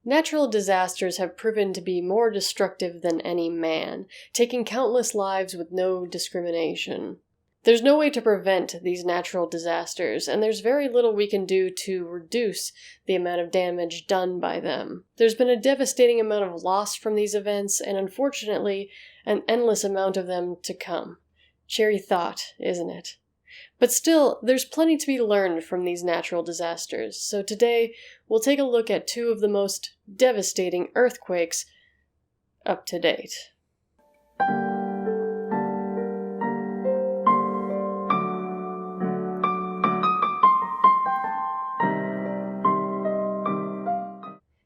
Natural disasters have proven to be more destructive than any man, taking countless lives with no discrimination. There's no way to prevent these natural disasters, and there's very little we can do to reduce the amount of damage done by them. There's been a devastating amount of loss from these events, and unfortunately, an endless amount of them to come. Cheery thought, isn't it? But still, there's plenty to be learned from these natural disasters, so today we'll take a look at two of the most devastating earthquakes up to date.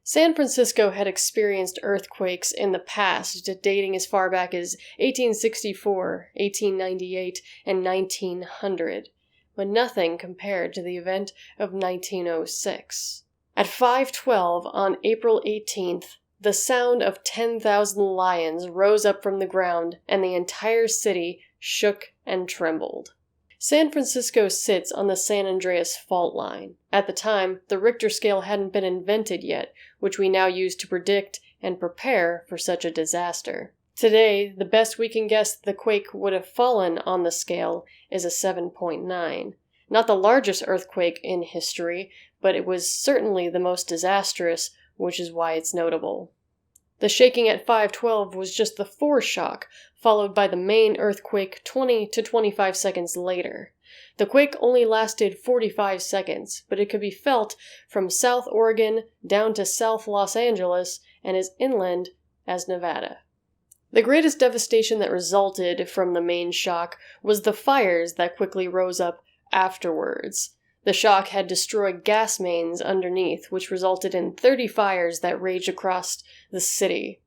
San Francisco had experienced earthquakes in the past, dating as far back as 1864, 1898, and 1900, but nothing compared to the event of 1906. At 5:12 on April 18th, the sound of 10,000 lions rose up from the ground, and the entire city shook and trembled. San Francisco sits on the San Andreas fault line. At the time, the Richter scale hadn't been invented yet, which we now use to predict and prepare for such a disaster. Today, the best we can guess the quake would have fallen on the scale is a 7.9. Not the largest earthquake in history, but it was certainly the most disastrous, which is why it's notable. The shaking at 5:12 was just the foreshock, followed by the main earthquake 20 to 25 seconds later. The quake only lasted 45 seconds, but it could be felt from South Oregon down to South Los Angeles and as inland as Nevada. The greatest devastation that resulted from the main shock was the fires that quickly rose up afterwards. The shock had destroyed gas mains underneath, which resulted in 30 fires that raged across the city.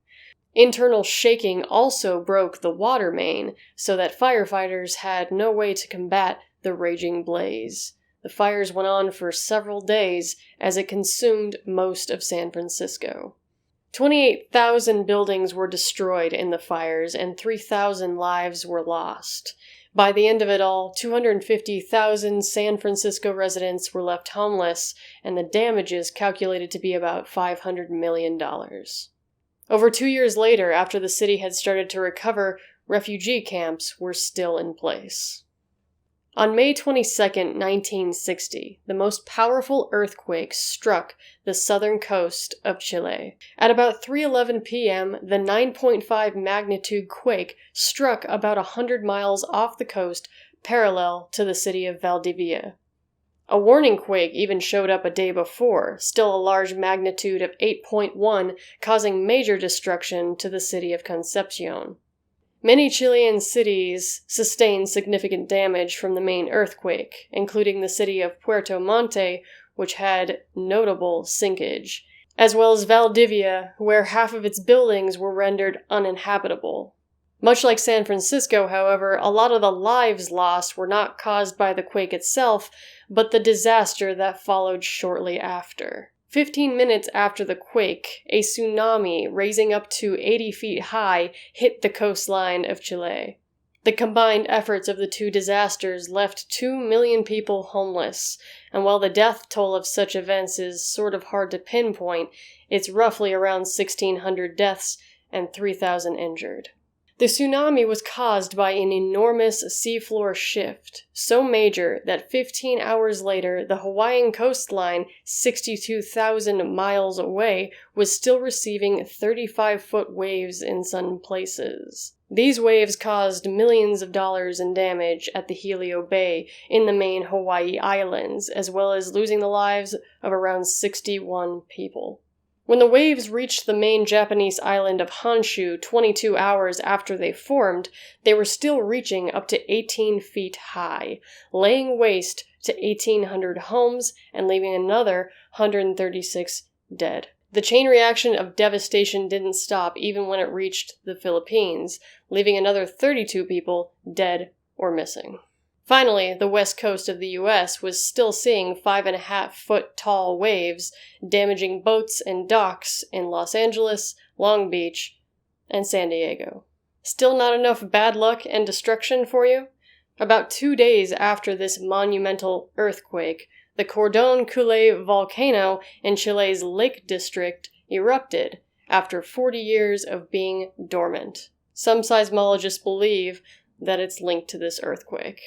Internal shaking also broke the water main, so that firefighters had no way to combat the raging blaze. The fires went on for several days as it consumed most of San Francisco. 28,000 buildings were destroyed in the fires, and 3,000 lives were lost. By the end of it all, 250,000 San Francisco residents were left homeless, and the damages calculated to be about $500 million. Over 2 years later, after the city had started to recover, refugee camps were still in place. On May 22, 1960, the most powerful earthquake struck the southern coast of Chile. At about 3:11 p.m., the 9.5 magnitude quake struck about 100 miles off the coast, parallel to the city of Valdivia. A warning quake even showed up a day before, still a large magnitude of 8.1, causing major destruction to the city of Concepcion. Many Chilean cities sustained significant damage from the main earthquake, including the city of Puerto Montt, which had notable sinkage, as well as Valdivia, where half of its buildings were rendered uninhabitable. Much like San Francisco, however, a lot of the lives lost were not caused by the quake itself, but the disaster that followed shortly after. 15 minutes after the quake, a tsunami raising up to 80 feet high hit the coastline of Chile. The combined efforts of the two disasters left 2 million people homeless, and while the death toll of such events is sort of hard to pinpoint, it's roughly around 1,600 deaths and 3,000 injured. The tsunami was caused by an enormous seafloor shift, so major that 15 hours later, the Hawaiian coastline, 62,000 miles away, was still receiving 35-foot waves in some places. These waves caused millions of dollars in damage at the Helio Bay in the main Hawaii Islands, as well as losing the lives of around 61 people. When the waves reached the main Japanese island of Honshu 22 hours after they formed, they were still reaching up to 18 feet high, laying waste to 1,800 homes and leaving another 136 dead. The chain reaction of devastation didn't stop even when it reached the Philippines, leaving another 32 people dead or missing. Finally, the west coast of the U.S. was still seeing 5.5-foot tall waves, damaging boats and docks in Los Angeles, Long Beach, and San Diego. Still not enough bad luck and destruction for you? About 2 days after this monumental earthquake, the Cordon Culé volcano in Chile's Lake District erupted after 40 years of being dormant. Some seismologists believe that it's linked to this earthquake.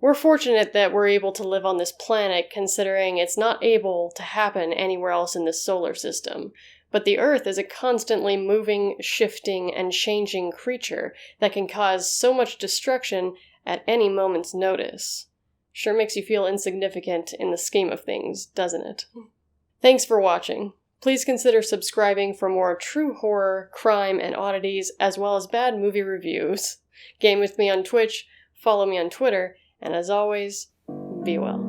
We're fortunate that we're able to live on this planet, considering it's not able to happen anywhere else in the solar system. But the Earth is a constantly moving, shifting, and changing creature that can cause so much destruction at any moment's notice. Sure makes you feel insignificant in the scheme of things, doesn't it? Thanks for watching. Please consider subscribing for more true horror, crime, and oddities, as well as bad movie reviews. Game with me on Twitch, follow me on Twitter, and as always, be well.